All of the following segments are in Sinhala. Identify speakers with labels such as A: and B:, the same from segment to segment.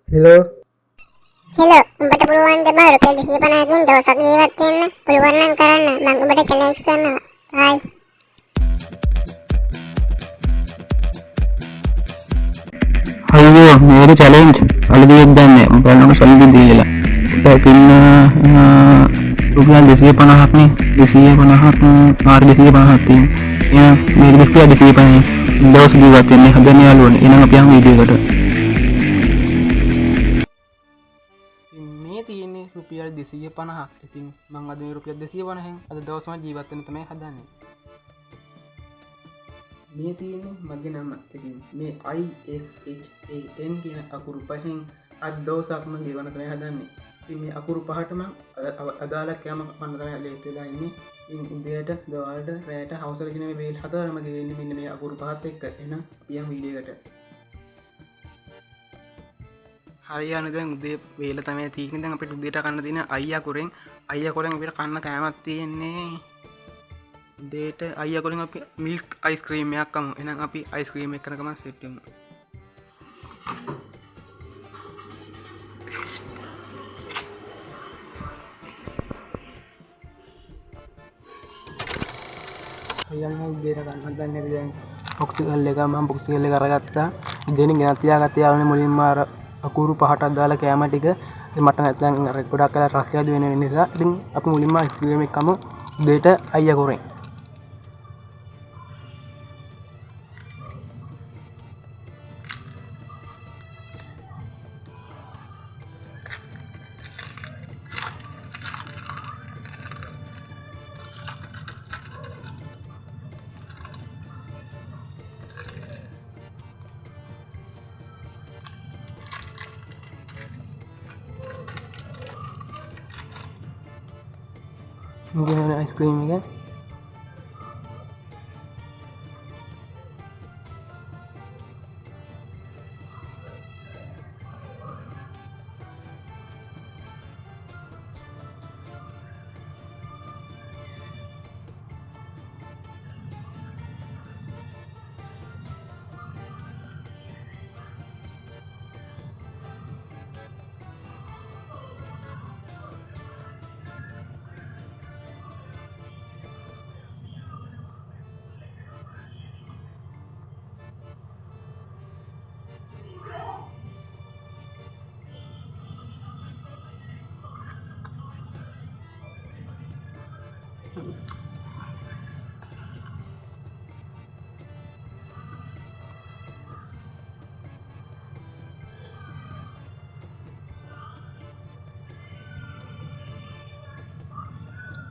A: හෙලෝ
B: හෙලෝ උඹට පුළුවන් ද බා රුපියල් 250කින් දවසක් ජීවත් වෙන්න? පුළුවන් නම් කරන්න. මම උඹට චැලෙන්ජ් කරනවා. ආයි
C: අයියෝ මේක චැලෙන්ජ් සල්ලි දෙන්නේ බලන්න සල්ලි දීලා පින්න රුපියල් 250ක් නේ 250ක් ආර 250ක් තියෙන මේ රුපියල් 250 දවස් ජීවත් වෙන්න හදන්නේ යාළුවනේ එහෙනම් අපි යමු වීඩියෝ එකට
A: මේ තියෙන්නේ රුපියල් 250ක්. ඉතින් මම අද මේ රුපියල් 250න් අද දවසම ජීවත් වෙන්න තමයි හදන්නේ. මේ තියෙන්නේ මගේ නම. ඉතින් මේ ISHAN කියන අකුරු පහෙන් අද දවසක්ම ගෙවන්න තමයි හදන්නේ. ඉතින් මේ අකුරු පහට මම අදාළ කෑම කන්න තමයි ලේට් වෙලා ඉන්නේ. ඉතින් උදේට, දවල්ට, රැයට, හවසට කියන මේ වේල් හතරම ගෙවෙන්නේ මෙන්න මේ අකුරු පහත් එක්ක. එහෙනම් අපි යමු වීඩියෝ එකට. හරියන දැන් උදේ වේල තමයි තියෙන්නේ. දැන් අපිට උදේට කන්න තියෙන අයියා කොරෙන් අපිට කන්න කෑමක් තියෙන්නේ. උදේට අයියා කොරෙන් අපි මිල්ක් අයිස්ක්‍රීම් එකක් කමු. එහෙනම් අපි අයිස්ක්‍රීම් එක කරගම සෙට් වෙමු. අයියා උදේට කන්න දන්නේ දැන් පොක්සිකල් එක මම පොක්සිකල් එක අරගත්තා. ඉතින් ගෙනත් තියාගත්තා යාළුවනේ මුලින්ම අර අකුරු පහට අදාළ කෑම ටික මට නැත්නම් ගොඩක් කලා රස්තියාද වෙන නිසා ඉතින් අපි මුලින්ම අයිස්ක්‍රීම් එක කමු උදේට අයියා කොරෙන්. Gimana es krim kan?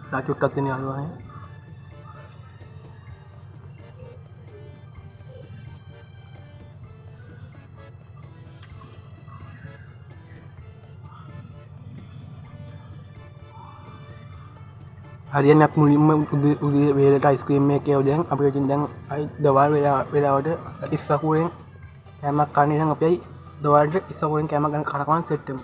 A: Tak cukup ini aluannya. Harian aku mulimma udah beda ice cream make ya udah apa yang jendang dawal beda udah isa kurang kayak makan ini ngapain dawal aja isa kurang kayak makan karakan settem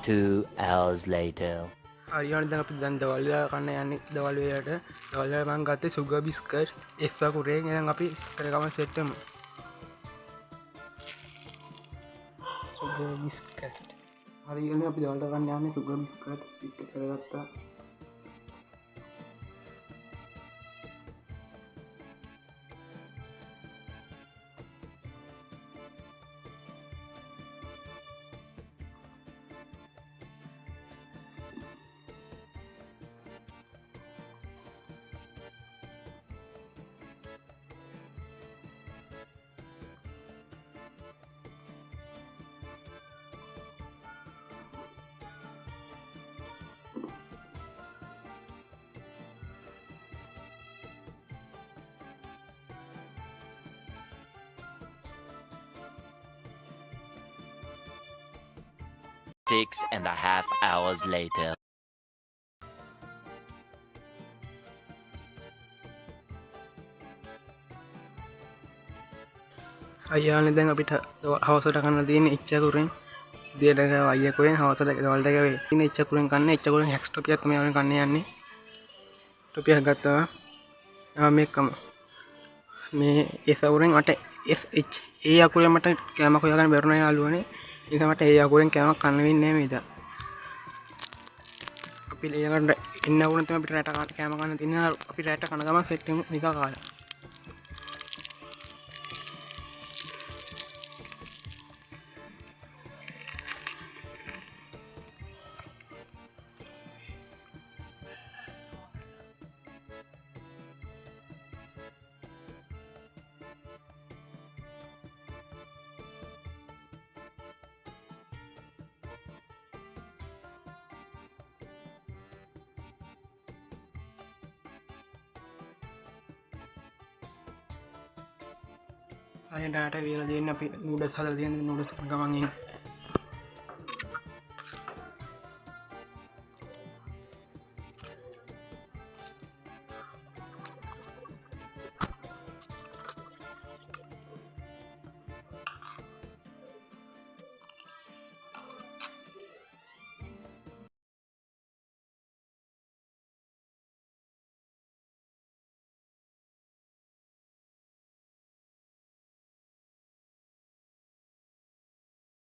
D: 2 hours later
A: හරියන දැන් අපි දැන් දවල් වෙලා කන්න යන්නේ දවල් වේලට දවල් වල මම ගත්තේ සුගර් බිස්කට් එක්ස්ට්‍රා කුරෙන් එහෙනම් අපි කරගම සෙට් වෙමු සුගර් බිස්කට් හරියන අපි දවල්ට කන්න යන්නේ සුගර් බිස්කට් කරගත්තා
D: 6.5 hours later.
A: අයියානේ දැන් අපිට හවසට කන්න තියෙන ඉච්චකුරෙන් දියටක අයියකුරෙන් හවසට දවල්ට ගවේ තියෙන ඉච්චකුරෙන් කන්න ඉච්චකුරෙන් හැක්ස් ටොපියක් තමයි අපි කන්න යන්නේ ටොපියක් ගත්තා මේකම මේ ඒසවුරෙන් මට SH ඒ අකුරෙන් මට කෑමක් හොයාගන්න බැරුණා යාළුවනේ ඒ නිසා මට ඒ අකුරෙන් කෑමක් කන්න වෙන්නේ නැහැ මේක අපි ඊළඟට ඉන්න වුණ තමයි අපිට රැට කෑම කන්න තියෙන අපි රැට කන ගමන් සෙට් වෙමු නිකා කාලා අනිදාට වියලා දෙන්න අපි නූඩල්ස් හදලා දෙන්න නූඩල්ස් ගමන් ඉන්න